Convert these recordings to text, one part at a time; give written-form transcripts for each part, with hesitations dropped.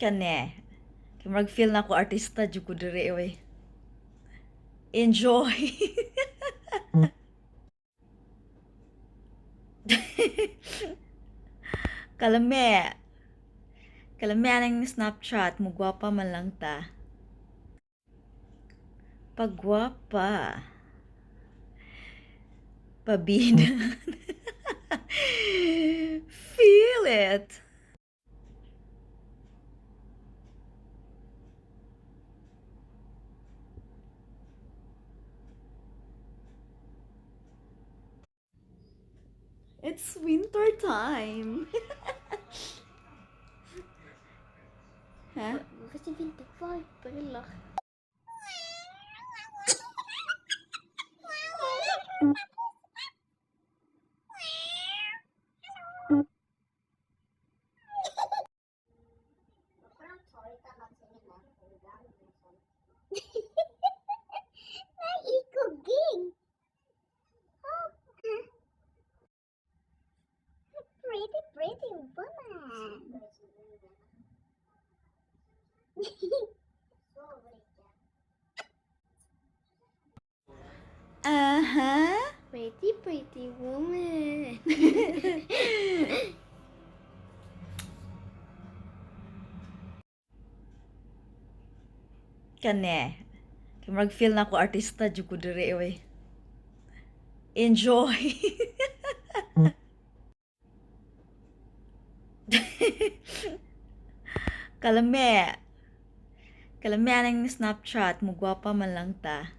Kani, kay murag feel na ko artista jud ko diri oy. Enjoy. Kalame. Kalame anang Snapchat mo gwapa man lang ta. Pagwapa. Pabida. Feel it. It's winter time. Ha? Kasi winter vibe, panalak. Ikuging. Pretty woman. Aha. Pretty woman. Kani, kay murag feel na ko artista jud ko diri oy. Enjoy. Kalame. Kalame anang Snapchat mo gwapa man lang ta.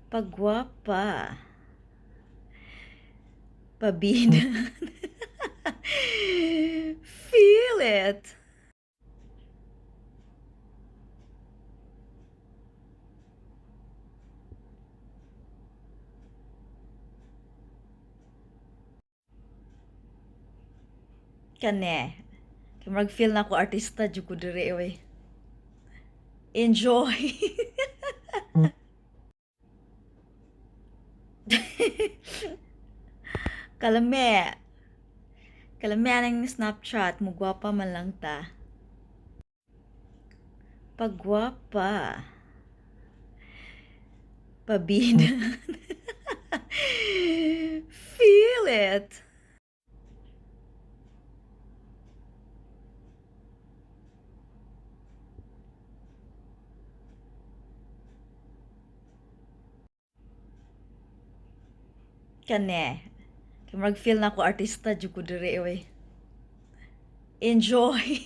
Pagwapa. Pabida. Feel it. Kani, kay murag feel na ko artista jud ko diri oy. Enjoy. Kalame. Kalame anang Snapchat mo gwapa man lang ta. Pagwapa. Pabida. Feel it. Kani, kay murag feel na ko artista jud ko diri oy. Enjoy.